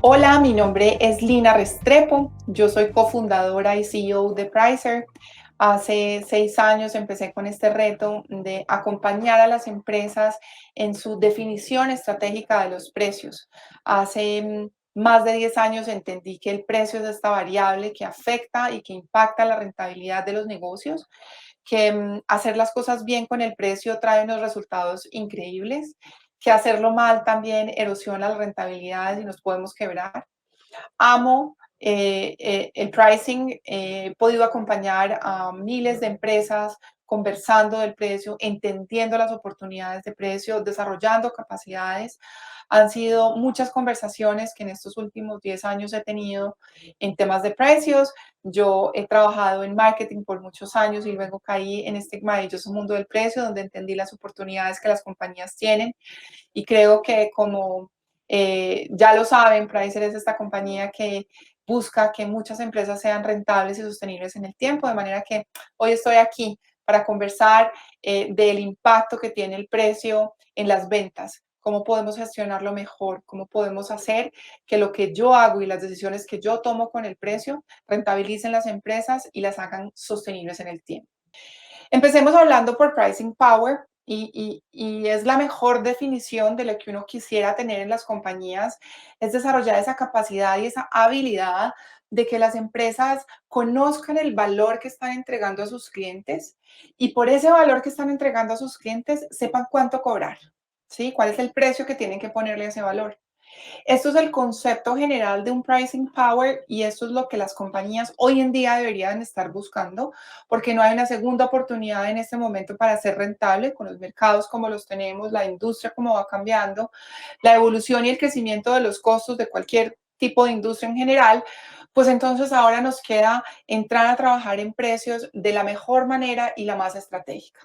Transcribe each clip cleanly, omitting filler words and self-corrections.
Hola, mi nombre es Lina Restrepo. Yo soy cofundadora y CEO de Pricer. Hace 6 años empecé con este reto de acompañar a las empresas en su definición estratégica de los precios. Hace más de 10 años entendí que el precio es esta variable que afecta y que impacta la rentabilidad de los negocios, que hacer las cosas bien con el precio trae unos resultados increíbles, que hacerlo mal también erosiona las rentabilidades y nos podemos quebrar. Amo el pricing, he podido acompañar a miles de empresas conversando del precio, entendiendo las oportunidades de precio, desarrollando capacidades. Han sido muchas conversaciones que en estos últimos 10 años he tenido en temas de precios. Yo he trabajado en marketing por muchos años y luego caí en este maravilloso mundo del precio, donde entendí las oportunidades que las compañías tienen y creo que como ya lo saben, Pricer es esta compañía que busca que muchas empresas sean rentables y sostenibles en el tiempo, de manera que hoy estoy aquí para conversar del impacto que tiene el precio en las ventas, cómo podemos gestionarlo mejor, cómo podemos hacer que lo que yo hago y las decisiones que yo tomo con el precio rentabilicen las empresas y las hagan sostenibles en el tiempo. Empecemos hablando por pricing power y es la mejor definición de lo que uno quisiera tener en las compañías, es desarrollar esa capacidad y esa habilidad de que las empresas conozcan el valor que están entregando a sus clientes y por ese valor que están entregando a sus clientes sepan cuánto cobrar, ¿sí? ¿Cuál es el precio que tienen que ponerle a ese valor? Esto es el concepto general de un pricing power y esto es lo que las compañías hoy en día deberían estar buscando porque no hay una segunda oportunidad en este momento para ser rentable con los mercados como los tenemos, la industria como va cambiando, la evolución y el crecimiento de los costos de cualquier tipo de industria en general, pues entonces ahora nos queda entrar a trabajar en precios de la mejor manera y la más estratégica.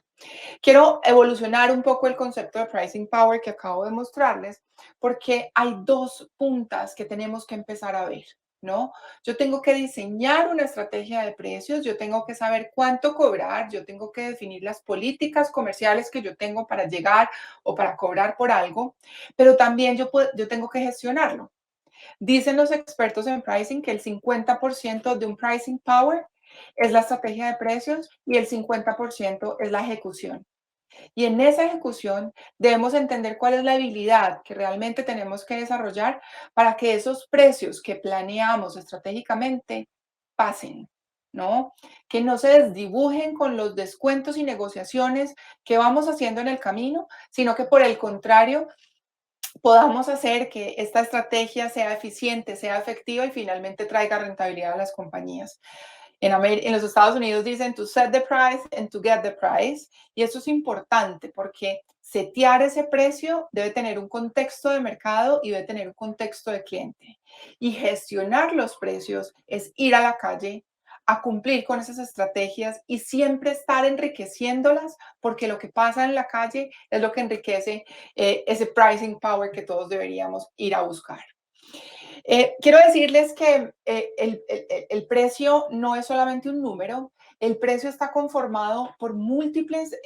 Quiero evolucionar un poco el concepto de pricing power que acabo de mostrarles, porque hay dos puntas que tenemos que empezar a ver, ¿no? Yo tengo que diseñar una estrategia de precios, yo tengo que saber cuánto cobrar, yo tengo que definir las políticas comerciales que yo tengo para llegar o para cobrar por algo, pero también yo tengo que gestionarlo. Dicen los expertos en pricing que el 50% de un pricing power es la estrategia de precios y el 50% es la ejecución. Y en esa ejecución debemos entender cuál es la habilidad que realmente tenemos que desarrollar para que esos precios que planeamos estratégicamente pasen, ¿no? Que no se desdibujen con los descuentos y negociaciones que vamos haciendo en el camino, sino que por el contrario podamos hacer que esta estrategia sea eficiente, sea efectiva y finalmente traiga rentabilidad a las compañías. En los Estados Unidos dicen to set the price and to get the price. Y eso es importante porque setear ese precio debe tener un contexto de mercado y debe tener un contexto de cliente. Y gestionar los precios es ir a la calle a cumplir con esas estrategias y siempre estar enriqueciéndolas porque lo que pasa en la calle es lo que enriquece ese pricing power que todos deberíamos ir a buscar. Quiero decirles que el precio no es solamente un número, el precio está conformado por múltiples,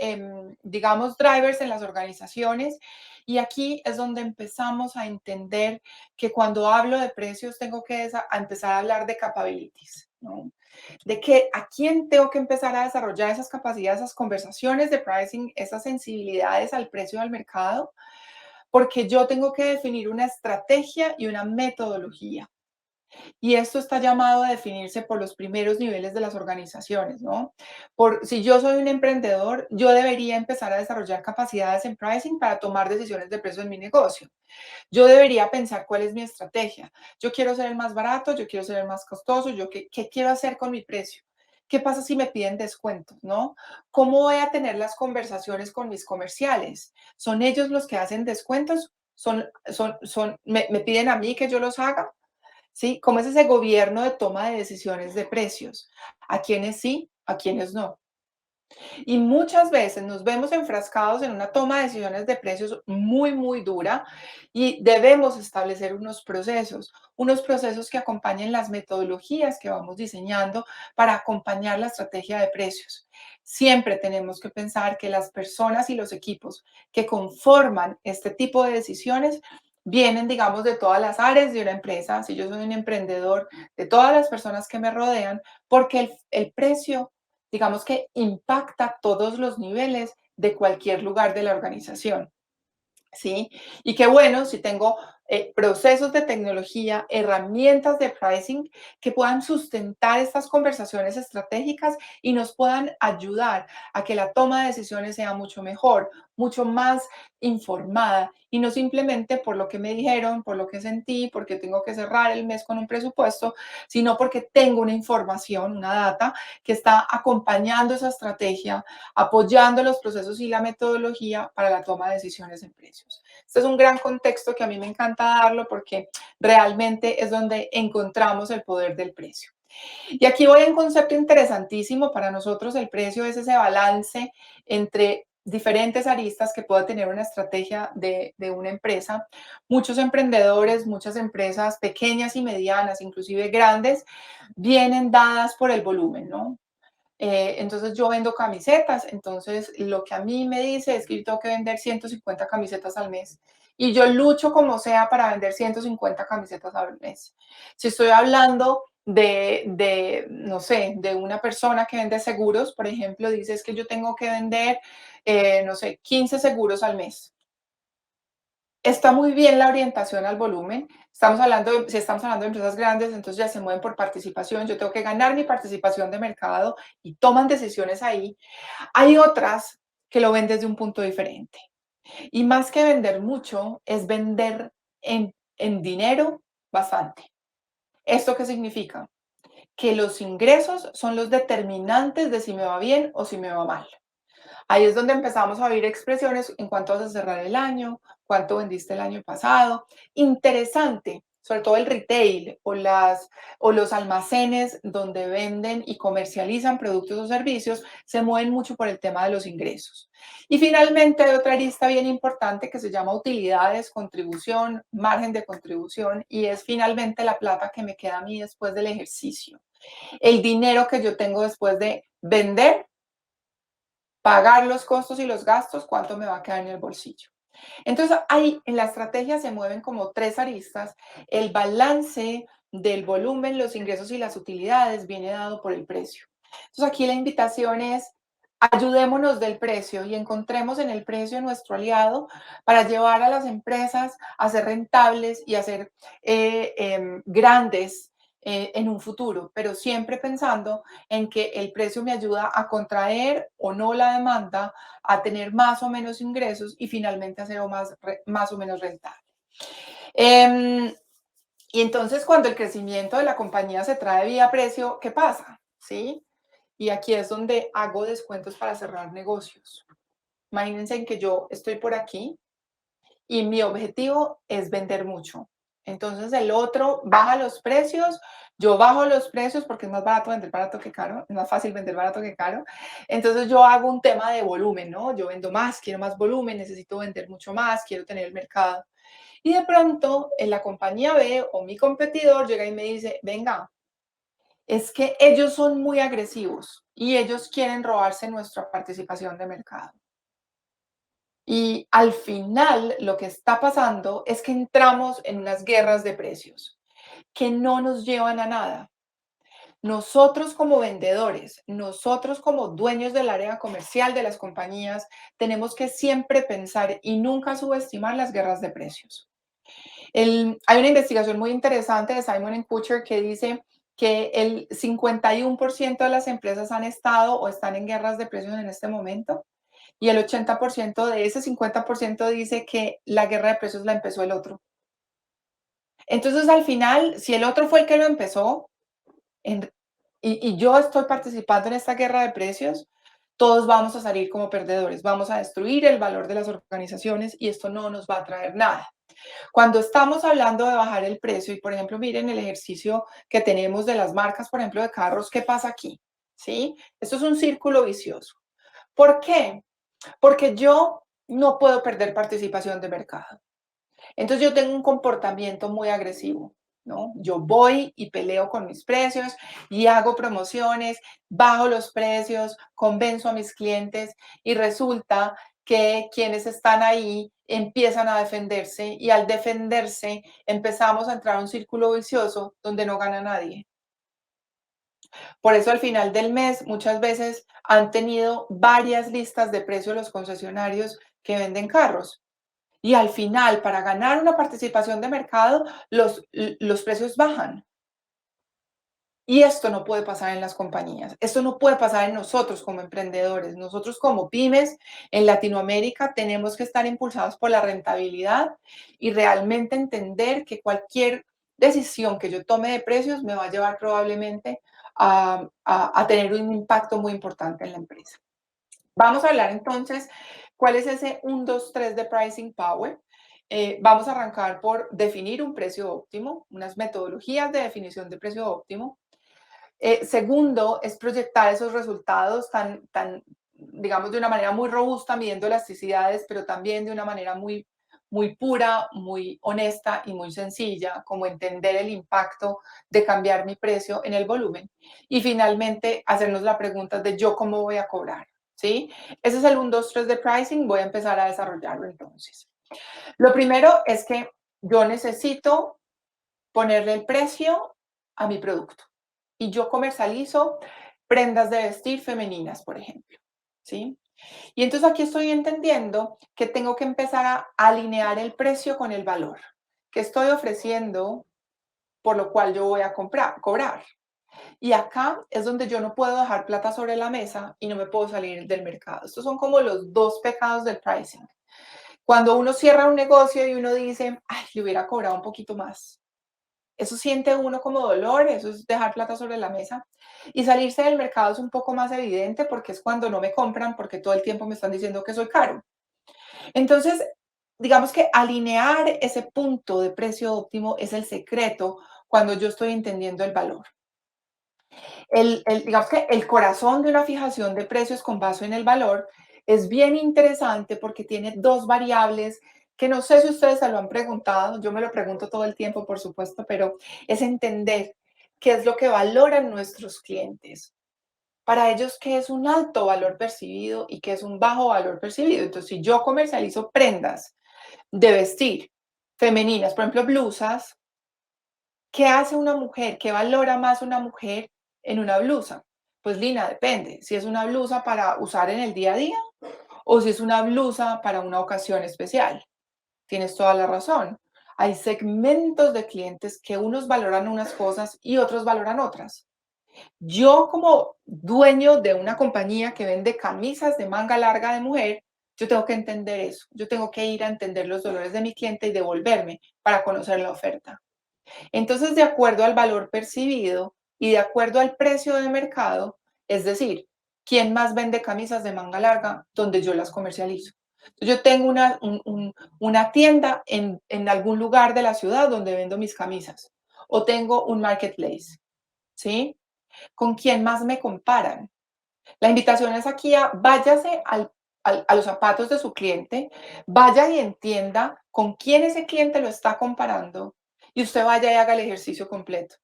digamos, drivers en las organizaciones y aquí es donde empezamos a entender que cuando hablo de precios tengo que empezar a hablar de capabilities, ¿no? De que a quién tengo que empezar a desarrollar esas capacidades, esas conversaciones de pricing, esas sensibilidades al precio del mercado porque yo tengo que definir una estrategia y una metodología. Y esto está llamado a definirse por los primeros niveles de las organizaciones, ¿no? Si yo soy un emprendedor, yo debería empezar a desarrollar capacidades en pricing para tomar decisiones de precio en mi negocio. Yo debería pensar cuál es mi estrategia. Yo quiero ser el más barato, yo quiero ser el más costoso, qué quiero hacer con mi precio. ¿Qué pasa si me piden descuentos, no? ¿Cómo voy a tener las conversaciones con mis comerciales? ¿Son ellos los que hacen descuentos? me piden a mí que yo los haga, ¿sí? ¿Cómo es ese gobierno de toma de decisiones de precios? ¿A quiénes sí, a quiénes no? Y muchas veces nos vemos enfrascados en una toma de decisiones de precios muy, muy dura y debemos establecer unos procesos que acompañen las metodologías que vamos diseñando para acompañar la estrategia de precios. Siempre tenemos que pensar que las personas y los equipos que conforman este tipo de decisiones vienen, digamos, de todas las áreas de una empresa. Si yo soy un emprendedor, de todas las personas que me rodean, porque el precio, digamos que impacta todos los niveles de cualquier lugar de la organización. ¿Sí? Y qué bueno si tengo procesos de tecnología, herramientas de pricing que puedan sustentar estas conversaciones estratégicas y nos puedan ayudar a que la toma de decisiones sea mucho mejor, mucho más informada y no simplemente por lo que me dijeron, por lo que sentí, porque tengo que cerrar el mes con un presupuesto, sino porque tengo una información, una data que está acompañando esa estrategia, apoyando los procesos y la metodología para la toma de decisiones en precios. Este es un gran contexto que a mí me encanta darlo porque realmente es donde encontramos el poder del precio. Y aquí voy a un concepto interesantísimo para nosotros. El precio es ese balance entre diferentes aristas que pueda tener una estrategia de una empresa. Muchos emprendedores, muchas empresas pequeñas y medianas, inclusive grandes, vienen dadas por el volumen, ¿no? Entonces yo vendo camisetas, entonces lo que a mí me dice es que yo tengo que vender 150 camisetas al mes y yo lucho como sea para vender 150 camisetas al mes. Si estoy hablando no sé, de una persona que vende seguros, por ejemplo, dice es que yo tengo que vender, no sé, 15 seguros al mes. Está muy bien la orientación al volumen. Si estamos hablando de empresas grandes, entonces ya se mueven por participación. Yo tengo que ganar mi participación de mercado y toman decisiones ahí. Hay otras que lo ven desde un punto diferente. Y más que vender mucho, es vender en dinero bastante. ¿Esto qué significa? Que los ingresos son los determinantes de si me va bien o si me va mal. Ahí es donde empezamos a oír expresiones en cuánto vas a cerrar el año, cuánto vendiste el año pasado. Interesante, sobre todo el retail o los almacenes donde venden y comercializan productos o servicios, se mueven mucho por el tema de los ingresos. Y finalmente hay otra lista bien importante que se llama utilidades, contribución, margen de contribución y es finalmente la plata que me queda a mí después del ejercicio. El dinero que yo tengo después de vender, pagar los costos y los gastos, cuánto me va a quedar en el bolsillo. Entonces, ahí en la estrategia se mueven como tres aristas. El balance del volumen, los ingresos y las utilidades viene dado por el precio. Entonces, aquí la invitación es ayudémonos del precio y encontremos en el precio nuestro aliado para llevar a las empresas a ser rentables y a ser grandes en un futuro, pero siempre pensando en que el precio me ayuda a contraer o no la demanda, a tener más o menos ingresos y finalmente a ser más o menos rentable. Em, y entonces cuando el crecimiento de la compañía se trae vía precio, ¿qué pasa? ¿Sí? Y aquí es donde hago descuentos para cerrar negocios. Imagínense en que yo estoy por aquí y mi objetivo es vender mucho. Entonces el otro baja los precios, yo bajo los precios porque es más barato vender barato que caro, es más fácil vender barato que caro. Entonces yo hago un tema de volumen, ¿no? Yo vendo más, quiero más volumen, necesito vender mucho más, quiero tener el mercado. Y de pronto en la compañía B o mi competidor llega y me dice, venga, es que ellos son muy agresivos y ellos quieren robarse nuestra participación de mercado. Y al final lo que está pasando es que entramos en unas guerras de precios que no nos llevan a nada. Nosotros como vendedores, nosotros como dueños del área comercial de las compañías, tenemos que siempre pensar y nunca subestimar las guerras de precios. Hay una investigación muy interesante de Simon Kucher que dice que el 51% de las empresas han estado o están en guerras de precios en este momento y el 80% de ese 50% dice que la guerra de precios la empezó el otro. Entonces, al final, si el otro fue el que lo empezó en- y yo estoy participando en esta guerra de precios, todos vamos a salir como perdedores, vamos a destruir el valor de las organizaciones y esto no nos va a traer nada. Cuando estamos hablando de bajar el precio y, por ejemplo, miren el ejercicio que tenemos de las marcas, por ejemplo, de carros, ¿qué pasa aquí? ¿Sí? Esto es un círculo vicioso. ¿Por qué? Porque yo no puedo perder participación de mercado. Entonces yo tengo un comportamiento muy agresivo, ¿no? Yo voy y peleo con mis precios y hago promociones, bajo los precios, convenzo a mis clientes y resulta que quienes están ahí empiezan a defenderse y al defenderse empezamos a entrar a un círculo vicioso donde no gana nadie. Por eso al final del mes muchas veces han tenido varias listas de precios los concesionarios que venden carros. Y al final, para ganar una participación de mercado, los precios bajan. Y esto no puede pasar en las compañías. Esto no puede pasar en nosotros como emprendedores. Nosotros como pymes en Latinoamérica tenemos que estar impulsados por la rentabilidad y realmente entender que cualquier decisión que yo tome de precios me va a llevar probablemente a tener un impacto muy importante en la empresa. Vamos a hablar entonces cuál es ese 1, 2, 3 de pricing power. Vamos a arrancar por definir un precio óptimo, unas metodologías de definición de precio óptimo. Segundo, es proyectar esos resultados digamos, de una manera muy robusta, midiendo elasticidades, pero también de una manera muy pura, muy honesta y muy sencilla, como entender el impacto de cambiar mi precio en el volumen. Y finalmente, hacernos la pregunta de yo cómo voy a cobrar, ¿sí? Ese es el 1, 2, 3 de pricing. Voy a empezar a desarrollarlo entonces. Lo primero es que yo necesito ponerle el precio a mi producto. Y yo comercializo prendas de vestir femeninas, por ejemplo, ¿sí? Y entonces aquí estoy entendiendo que tengo que empezar a alinear el precio con el valor que estoy ofreciendo, por lo cual yo voy a cobrar. Y acá es donde yo no puedo dejar plata sobre la mesa y no me puedo salir del mercado. Estos son como los dos pecados del pricing. Cuando uno cierra un negocio y uno dice, ay, le hubiera cobrado un poquito más. Eso siente uno como dolor, eso es dejar plata sobre la mesa. Y salirse del mercado es un poco más evidente porque es cuando no me compran porque todo el tiempo me están diciendo que soy caro. Entonces, digamos que alinear ese punto de precio óptimo es el secreto cuando yo estoy entendiendo el valor. Digamos que el corazón de una fijación de precios con base en el valor es bien interesante porque tiene dos variables que no sé si ustedes se lo han preguntado, yo me lo pregunto todo el tiempo, por supuesto, pero es entender qué es lo que valoran nuestros clientes. Para ellos, qué es un alto valor percibido y qué es un bajo valor percibido. Entonces, si yo comercializo prendas de vestir femeninas, por ejemplo, blusas, ¿qué hace una mujer? ¿Qué valora más una mujer en una blusa? Pues Lina, depende. Si es una blusa para usar en el día a día o si es una blusa para una ocasión especial. Tienes toda la razón. Hay segmentos de clientes que unos valoran unas cosas y otros valoran otras. Yo como dueño de una compañía que vende camisas de manga larga de mujer, yo tengo que entender eso. Yo tengo que ir a entender los dolores de mi cliente y devolverme para conocer la oferta. Entonces, de acuerdo al valor percibido y de acuerdo al precio de mercado, es decir, quién más vende camisas de manga larga donde yo las comercializo. Yo tengo una tienda en algún lugar de la ciudad donde vendo mis camisas o tengo un marketplace, ¿sí? ¿Con quién más me comparan? La invitación es aquí a váyase a los zapatos de su cliente, vaya y entienda con quién ese cliente lo está comparando y usted vaya y haga el ejercicio completo.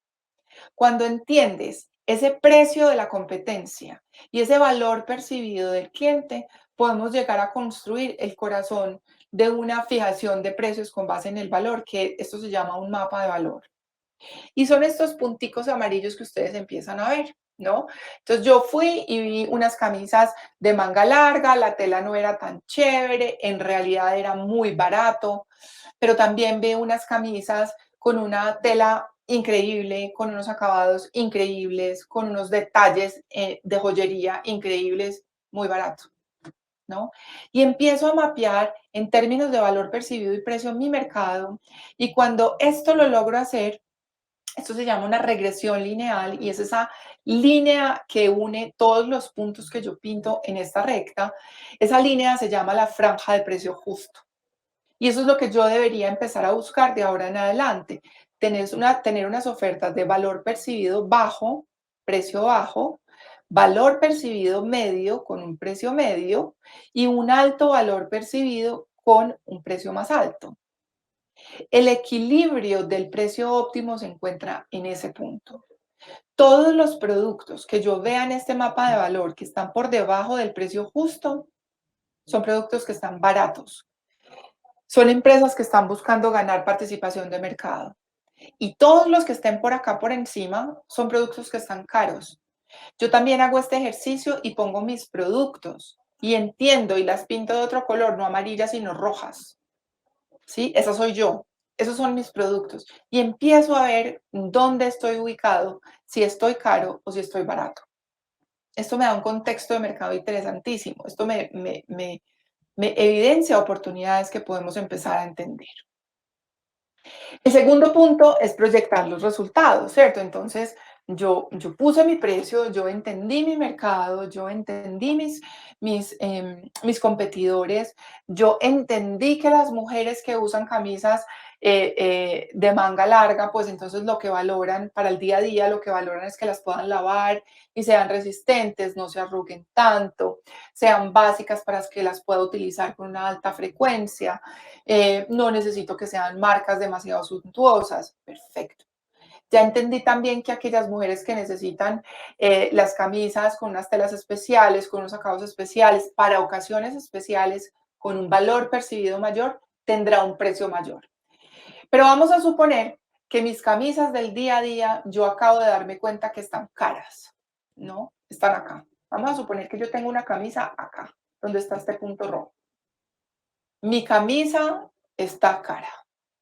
Cuando entiendes ese precio de la competencia y ese valor percibido del cliente, podemos llegar a construir el corazón de una fijación de precios con base en el valor, que esto se llama un mapa de valor. Y son estos punticos amarillos que ustedes empiezan a ver, ¿no? Entonces yo fui y vi unas camisas de manga larga, la tela no era tan chévere, en realidad era muy barato, pero también vi unas camisas con una tela increíble, con unos acabados increíbles, con unos detalles de joyería increíbles, muy barato, ¿no? Y empiezo a mapear en términos de valor percibido y precio mi mercado. Y cuando esto lo logro hacer, esto se llama una regresión lineal y es esa línea que une todos los puntos que yo pinto en esta recta. Esa línea se llama la franja de precio justo. Y eso es lo que yo debería empezar a buscar de ahora en adelante. Tener unas ofertas de valor percibido bajo, precio bajo, valor percibido medio con un precio medio y un alto valor percibido con un precio más alto. El equilibrio del precio óptimo se encuentra en ese punto. Todos los productos que yo vea en este mapa de valor que están por debajo del precio justo son productos que están baratos. Son empresas que están buscando ganar participación de mercado. Y todos los que estén por acá por encima son productos que están caros. Yo también hago este ejercicio y pongo mis productos y entiendo y las pinto de otro color, no amarillas, sino rojas. ¿Sí? Esa soy yo. Esos son mis productos. Y empiezo a ver dónde estoy ubicado, si estoy caro o si estoy barato. Esto me da un contexto de mercado interesantísimo. Esto me evidencia oportunidades que podemos empezar a entender. El segundo punto es proyectar los resultados, ¿cierto? Entonces, yo puse mi precio, yo entendí mi mercado, yo entendí mis competidores, yo entendí que las mujeres que usan camisas de manga larga, pues entonces lo que valoran para el día a día, lo que valoran es que las puedan lavar y sean resistentes, no se arruguen tanto, sean básicas para que las pueda utilizar con una alta frecuencia. No necesito que sean marcas demasiado suntuosas. Perfecto. Ya entendí también que aquellas mujeres que necesitan las camisas con unas telas especiales, con unos acabados especiales, para ocasiones especiales, con un valor percibido mayor, tendrá un precio mayor. Pero vamos a suponer que mis camisas del día a día, yo acabo de darme cuenta que están caras, ¿no? Están acá. Vamos a suponer que yo tengo una camisa acá, donde está este punto rojo. Mi camisa está cara.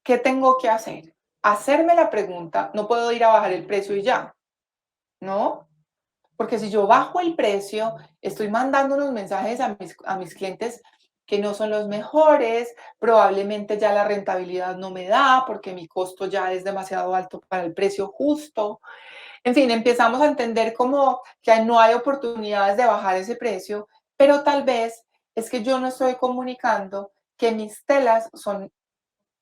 ¿Qué tengo que hacer? Hacerme la pregunta, no puedo ir a bajar el precio y ya, ¿no? Porque si yo bajo el precio, estoy mandando unos mensajes a mis clientes que no son los mejores, probablemente ya la rentabilidad no me da porque mi costo ya es demasiado alto para el precio justo. En fin, empezamos a entender como que no hay oportunidades de bajar ese precio, pero tal vez es que yo no estoy comunicando que mis telas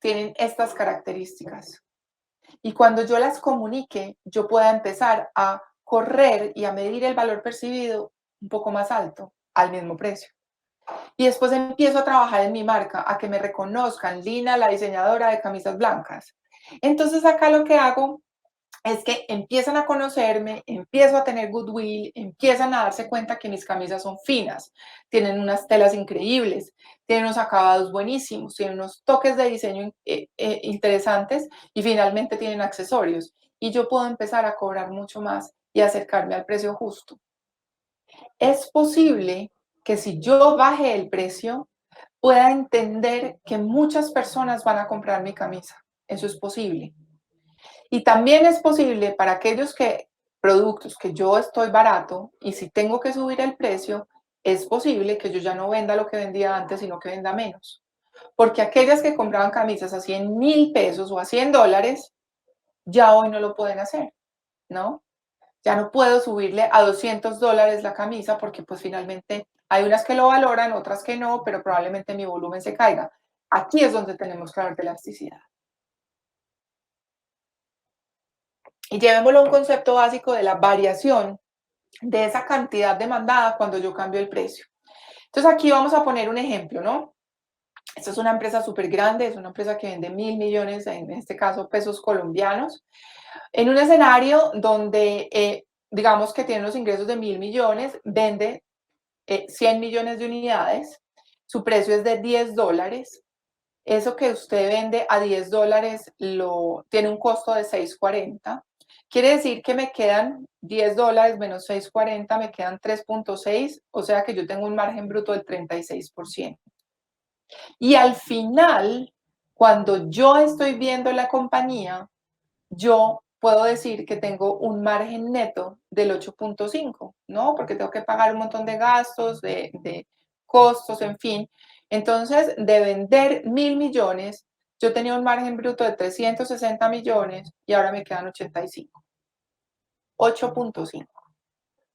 tienen estas características. Y cuando yo las comunique, yo pueda empezar a correr y a medir el valor percibido un poco más alto, al mismo precio. Y después empiezo a trabajar en mi marca, a que me reconozcan, Lina, la diseñadora de camisas blancas. Entonces acá lo que hago es que empiezan a conocerme, empiezo a tener goodwill, empiezan a darse cuenta que mis camisas son finas, tienen unas telas increíbles, tienen unos acabados buenísimos, tienen unos toques de diseño interesantes y finalmente tienen accesorios. Y yo puedo empezar a cobrar mucho más y acercarme al precio justo. Es posible que si yo baje el precio, pueda entender que muchas personas van a comprar mi camisa. Eso es posible. Y también es posible para aquellos productos que yo estoy barato y si tengo que subir el precio, es posible que yo ya no venda lo que vendía antes, sino que venda menos. Porque aquellas que compraban camisas a 100,000 pesos o a $100, ya hoy no lo pueden hacer, ¿no? Ya no puedo subirle a $200 la camisa porque pues finalmente hay unas que lo valoran, otras que no, pero probablemente mi volumen se caiga. Aquí es donde tenemos que hablar de elasticidad. Y llevémoslo a un concepto básico de la variación de esa cantidad demandada cuando yo cambio el precio. Entonces aquí vamos a poner un ejemplo, ¿no? Esta es una empresa súper grande, es una empresa que vende 1.000 millones, en este caso pesos colombianos, en un escenario donde digamos que tiene los ingresos de 1.000 millones, vende 100 millones de unidades, su precio es de $10. Eso que usted vende a $10 tiene un costo de 6.40. Quiere decir que me quedan $10 menos 6.40, me quedan 3.6, o sea que yo tengo un margen bruto del 36%. Y al final, cuando yo estoy viendo la compañía, yo puedo decir que tengo un margen neto del 8.5, ¿no? Porque tengo que pagar un montón de gastos, de costos, en fin. Entonces, de vender 1.000 millones, yo tenía un margen bruto de 360 millones y ahora me quedan 85, 8.5.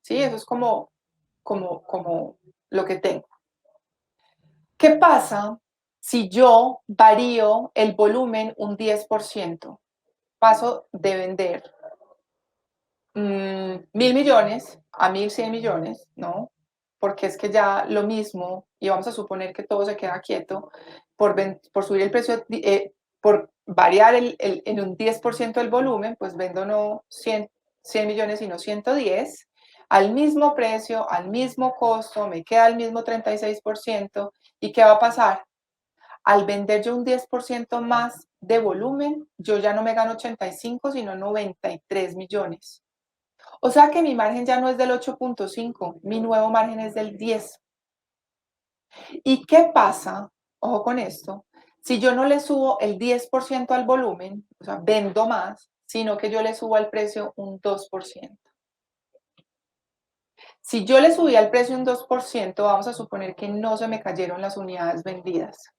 ¿Sí? Eso es como lo que tengo. ¿Qué pasa Si yo varío el volumen un 10%, paso de vender 1.000 millones a 1.100 millones, ¿no? Porque es que ya lo mismo, y vamos a suponer que todo se queda quieto, por subir el precio, por variar en un 10% el volumen, pues vendo no 100 millones, sino 110 al mismo precio, al mismo costo, me queda el mismo 36%. ¿Y qué va a pasar? Al vender yo un 10% más de volumen, yo ya no me gano 85, sino 93 millones. O sea que mi margen ya no es del 8.5, mi nuevo margen es del 10. ¿Y qué pasa? Ojo con esto. Si yo no le subo el 10% al volumen, o sea, vendo más, sino que yo le subo al precio un 2%. Si yo le subí al precio un 2%, vamos a suponer que no se me cayeron las unidades vendidas,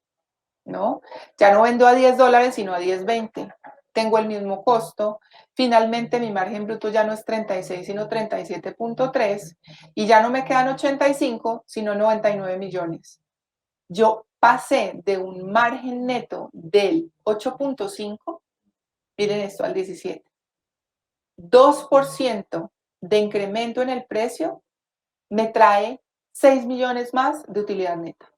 ¿no? Ya no vendo a $10, sino a 10.20. Tengo el mismo costo. Finalmente mi margen bruto ya no es 36, sino 37.3 y ya no me quedan 85, sino 99 millones. Yo pasé de un margen neto del 8.5, miren esto, al 17. 2% de incremento en el precio me trae 6 millones más de utilidad neta.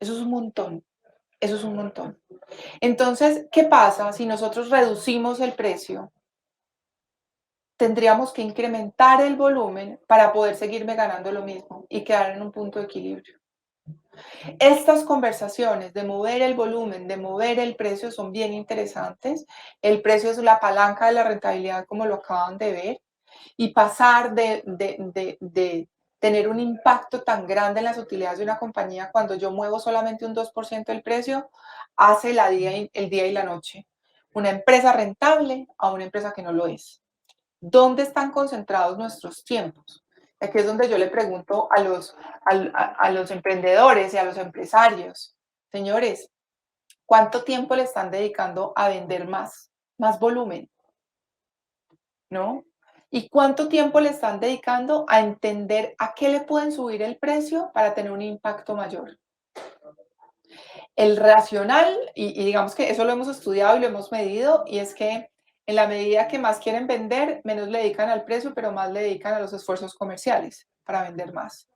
Eso es un montón. Eso es un montón. Entonces, ¿qué pasa si nosotros reducimos el precio? Tendríamos que incrementar el volumen para poder seguirme ganando lo mismo y quedar en un punto de equilibrio. Estas conversaciones de mover el volumen, de mover el precio son bien interesantes. El precio es la palanca de la rentabilidad, como lo acaban de ver, y pasar de tener un impacto tan grande en las utilidades de una compañía cuando yo muevo solamente un 2% del precio, hace el día y la noche. Una empresa rentable a una empresa que no lo es. ¿Dónde están concentrados nuestros tiempos? Aquí es donde yo le pregunto a los emprendedores y a los empresarios, señores, ¿cuánto tiempo le están dedicando a vender más volumen? ¿No? ¿Y cuánto tiempo le están dedicando a entender a qué le pueden subir el precio para tener un impacto mayor? El racional, y digamos que eso lo hemos estudiado y lo hemos medido, y es que en la medida que más quieren vender, menos le dedican al precio, pero más le dedican a los esfuerzos comerciales para vender más.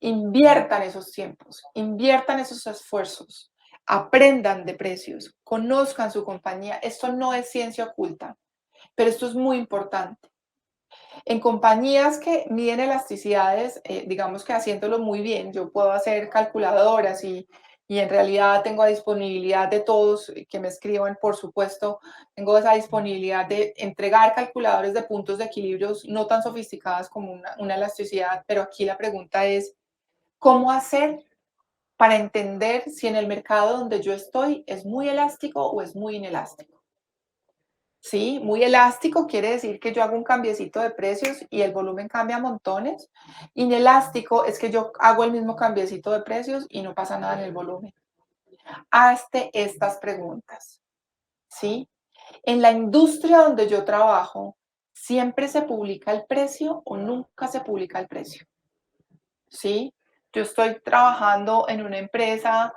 Inviertan esos tiempos, inviertan esos esfuerzos, aprendan de precios, conozcan su compañía. Esto no es ciencia oculta, pero esto es muy importante. En compañías que miden elasticidades, digamos que haciéndolo muy bien, yo puedo hacer calculadoras y en realidad tengo a disponibilidad de todos que me escriban, por supuesto, tengo esa disponibilidad de entregar calculadores de puntos de equilibrios no tan sofisticadas como una elasticidad, pero aquí la pregunta es, ¿cómo hacer para entender si en el mercado donde yo estoy es muy elástico o es muy inelástico? Sí, muy elástico quiere decir que yo hago un cambiecito de precios y el volumen cambia montones. Inelástico es que yo hago el mismo cambiecito de precios y no pasa nada en el volumen. Hazte estas preguntas, ¿sí? En la industria donde yo trabajo, ¿siempre se publica el precio o nunca se publica el precio? ¿Sí? Yo estoy trabajando en una empresa,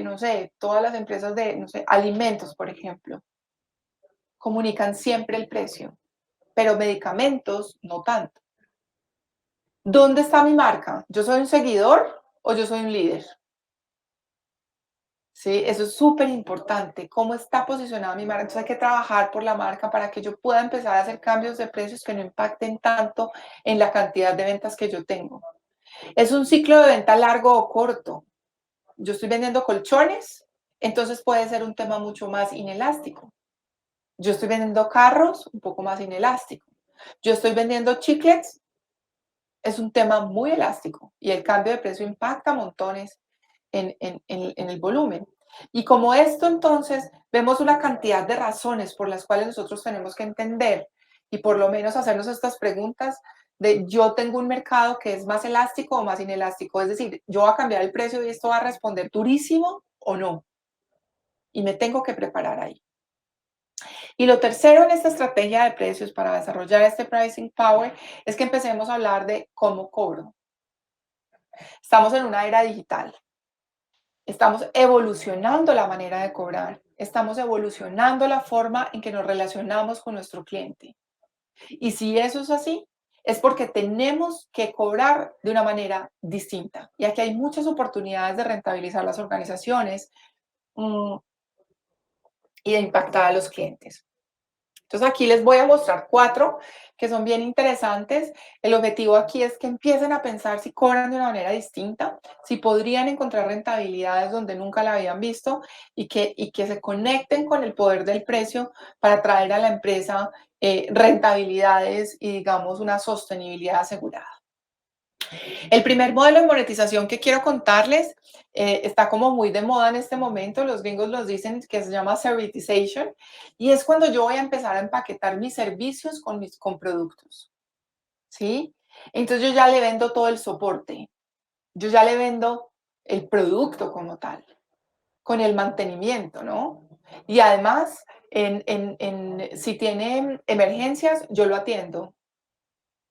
no sé, todas las empresas de, no sé, alimentos, por ejemplo, comunican siempre el precio, pero medicamentos no tanto. ¿Dónde está mi marca? ¿Yo soy un seguidor o yo soy un líder? Sí, eso es súper importante. ¿Cómo está posicionada mi marca? Entonces hay que trabajar por la marca para que yo pueda empezar a hacer cambios de precios que no impacten tanto en la cantidad de ventas que yo tengo. ¿Es un ciclo de venta largo o corto? Yo estoy vendiendo colchones, entonces puede ser un tema mucho más inelástico. Yo estoy vendiendo carros, un poco más inelástico. Yo estoy vendiendo chiclets, es un tema muy elástico y el cambio de precio impacta montones en el volumen. Y como esto, entonces, vemos una cantidad de razones por las cuales nosotros tenemos que entender y por lo menos hacernos estas preguntas de yo tengo un mercado que es más elástico o más inelástico, es decir, yo voy a cambiar el precio y esto va a responder durísimo o no. Y me tengo que preparar ahí. Y lo tercero en esta estrategia de precios para desarrollar este pricing power es que empecemos a hablar de cómo cobro. Estamos en una era digital. Estamos evolucionando la manera de cobrar, estamos evolucionando la forma en que nos relacionamos con nuestro cliente. Y si eso es así, es porque tenemos que cobrar de una manera distinta. Y aquí hay muchas oportunidades de rentabilizar las organizaciones mm, y de impactar a los clientes. Entonces aquí les voy a mostrar 4 que son bien interesantes. El objetivo aquí es que empiecen a pensar si cobran de una manera distinta, si podrían encontrar rentabilidades donde nunca la habían visto y que se conecten con el poder del precio para traer a la empresa rentabilidades y, digamos, una sostenibilidad asegurada. El primer modelo de monetización que quiero contarles está como muy de moda en este momento, los gringos los dicen que se llama servitization y es cuando yo voy a empezar a empaquetar mis servicios con productos, ¿sí? Entonces yo ya le vendo todo el soporte, yo ya le vendo el producto como tal, con el mantenimiento, ¿no? Y además, si tiene emergencias, yo lo atiendo.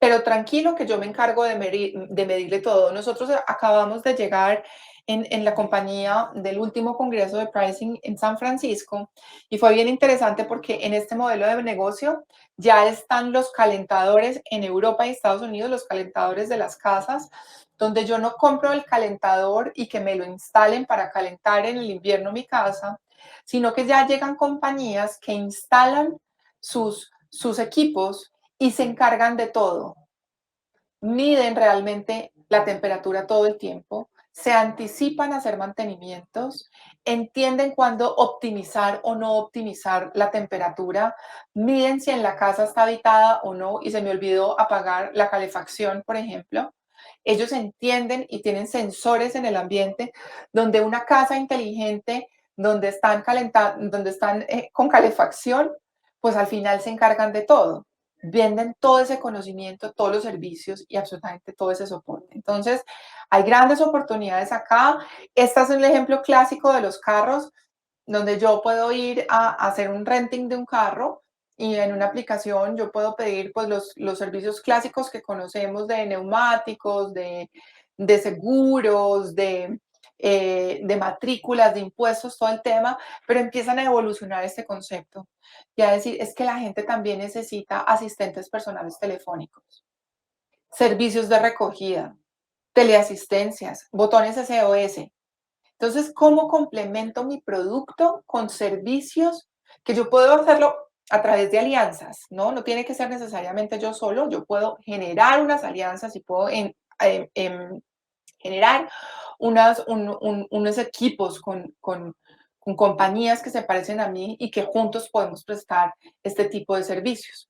Pero tranquilo que yo me encargo de medirle todo. Nosotros acabamos de llegar en la compañía del último congreso de pricing en San Francisco y fue bien interesante porque en este modelo de negocio ya están los calentadores en Europa y Estados Unidos, los calentadores de las casas, donde yo no compro el calentador y que me lo instalen para calentar en el invierno mi casa, sino que ya llegan compañías que instalan sus equipos y se encargan de todo. Miden realmente la temperatura todo el tiempo, se anticipan a hacer mantenimientos, entienden cuándo optimizar o no optimizar la temperatura, miden si en la casa está habitada o no y se me olvidó apagar la calefacción, por ejemplo. Ellos entienden y tienen sensores en el ambiente donde una casa inteligente, donde están con calefacción, pues al final se encargan de todo. Venden todo ese conocimiento, todos los servicios y absolutamente todo ese soporte. Entonces, hay grandes oportunidades acá. Este es el ejemplo clásico de los carros, donde yo puedo ir a hacer un renting de un carro y en una aplicación yo puedo pedir pues los servicios clásicos que conocemos de neumáticos, de seguros, de matrículas, de impuestos, todo el tema, pero empiezan a evolucionar este concepto. Y a decir, es que la gente también necesita asistentes personales telefónicos, servicios de recogida, teleasistencias, botones SOS. Entonces, ¿cómo complemento mi producto con servicios que yo puedo hacerlo a través de alianzas? ¿No? No tiene que ser necesariamente yo solo, yo puedo generar unas alianzas y puedo generar unos equipos con compañías que se parecen a mí y que juntos podemos prestar este tipo de servicios.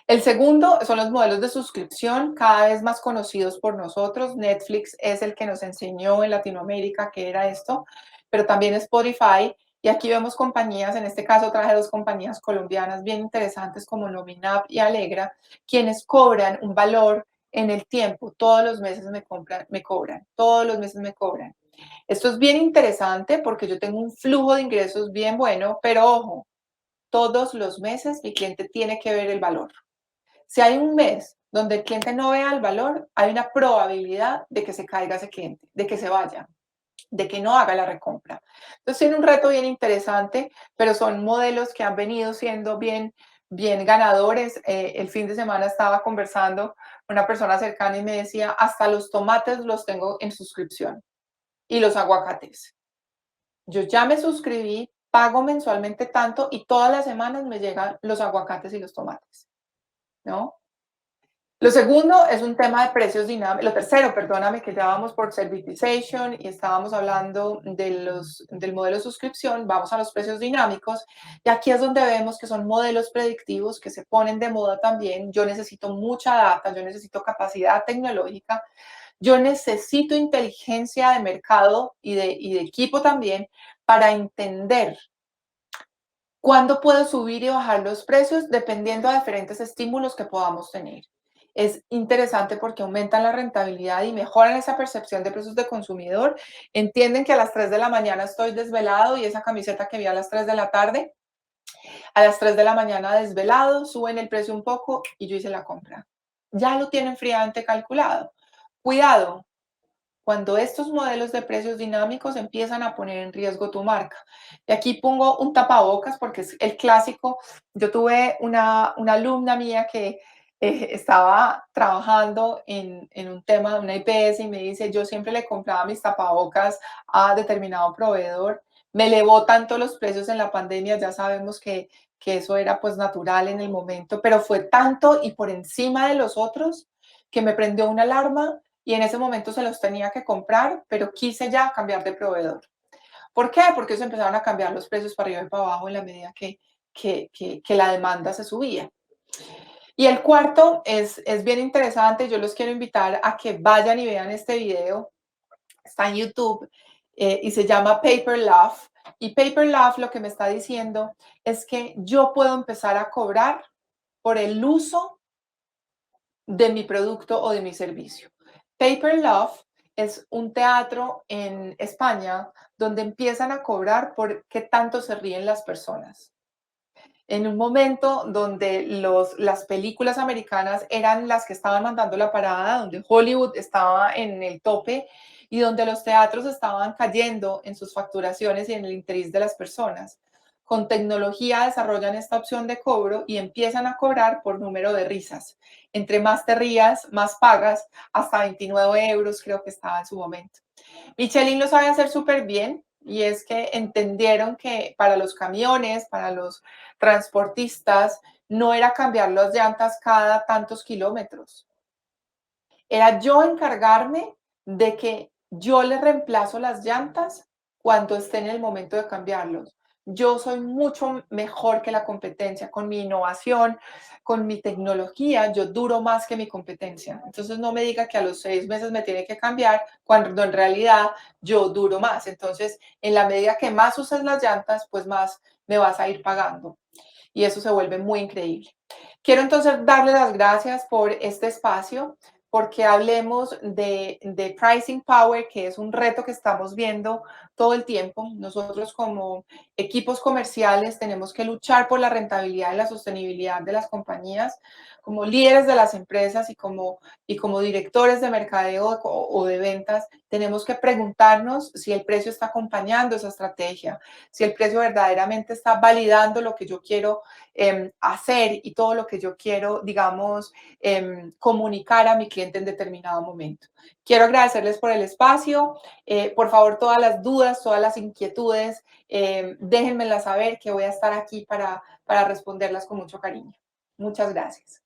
El segundo son los modelos de suscripción, cada vez más conocidos por nosotros. Netflix es el que nos enseñó en Latinoamérica qué era esto, pero también Spotify. Y aquí vemos compañías, en este caso traje 2 compañías colombianas bien interesantes como Nominap y Alegra, quienes cobran un valor en el tiempo. Todos los meses me cobran, todos los meses me cobran. Esto es bien interesante porque yo tengo un flujo de ingresos bien bueno, pero ojo, todos los meses mi cliente tiene que ver el valor. Si hay un mes donde el cliente no vea el valor, hay una probabilidad de que se caiga ese cliente, de que se vaya, de que no haga la recompra. Entonces tiene un reto bien interesante, pero son modelos que han venido siendo bien ganadores. El fin de semana estaba conversando con una persona cercana y me decía, hasta los tomates los tengo en suscripción y los aguacates. Yo ya me suscribí, pago mensualmente tanto y todas las semanas me llegan los aguacates y los tomates, ¿no? Lo segundo es un tema de precios dinámicos. Lo tercero, perdóname, que ya vamos por servitization y estábamos hablando del modelo de suscripción, vamos a los precios dinámicos. Y aquí es donde vemos que son modelos predictivos que se ponen de moda también. Yo necesito mucha data, yo necesito capacidad tecnológica, yo necesito inteligencia de mercado y de equipo también para entender ¿cuándo puedo subir y bajar los precios? Dependiendo de diferentes estímulos que podamos tener. Es interesante porque aumentan la rentabilidad y mejoran esa percepción de precios de consumidor. Entienden que a las 3 de la mañana estoy desvelado y esa camiseta que vi a las 3 de la tarde, a las 3 de la mañana desvelado, suben el precio un poco y yo hice la compra. Ya lo tienen fríamente calculado. Cuidado, cuando estos modelos de precios dinámicos empiezan a poner en riesgo tu marca. Y aquí pongo un tapabocas porque es el clásico. Yo tuve una alumna mía que estaba trabajando en un tema de una IPS y me dice, yo siempre le compraba mis tapabocas a determinado proveedor. Me elevó tanto los precios en la pandemia, ya sabemos que eso era pues natural en el momento, pero fue tanto y por encima de los otros que me prendió una alarma y en ese momento se los tenía que comprar, pero quise ya cambiar de proveedor. ¿Por qué? Porque ellos empezaron a cambiar los precios para arriba y para abajo en la medida que la demanda se subía. Y el cuarto es bien interesante, yo los quiero invitar a que vayan y vean este video, está en YouTube y se llama Paper Love. Y Paper Love lo que me está diciendo es que yo puedo empezar a cobrar por el uso de mi producto o de mi servicio. Paper Love es un teatro en España donde empiezan a cobrar por qué tanto se ríen las personas. En un momento donde las películas americanas eran las que estaban mandando la parada, donde Hollywood estaba en el tope y donde los teatros estaban cayendo en sus facturaciones y en el interés de las personas. Con tecnología desarrollan esta opción de cobro y empiezan a cobrar por número de risas. Entre más te rías, más pagas, hasta 29 euros creo que estaba en su momento. Michelin lo sabe hacer súper bien y es que entendieron que para los camiones, para los transportistas, no era cambiar las llantas cada tantos kilómetros. Era yo encargarme de que yo le reemplazo las llantas cuando esté en el momento de cambiarlos. Yo soy mucho mejor que la competencia con mi innovación, con mi tecnología, yo duro más que mi competencia. Entonces no me diga que a los 6 meses me tiene que cambiar cuando en realidad yo duro más. Entonces, en la medida que más uses las llantas, pues más me vas a ir pagando. Y eso se vuelve muy increíble. Quiero entonces darle las gracias por este espacio, porque hablemos de pricing power, que es un reto que estamos viendo todo el tiempo. Nosotros como equipos comerciales tenemos que luchar por la rentabilidad y la sostenibilidad de las compañías, como líderes de las empresas y como directores de mercadeo o de ventas, tenemos que preguntarnos si el precio está acompañando esa estrategia, si el precio verdaderamente está validando lo que yo quiero hacer y todo lo que yo quiero, digamos, comunicar a mi cliente en determinado momento. Quiero agradecerles por el espacio. Por favor, todas las dudas, todas las inquietudes, déjenmelas saber que voy a estar aquí para responderlas con mucho cariño. Muchas gracias.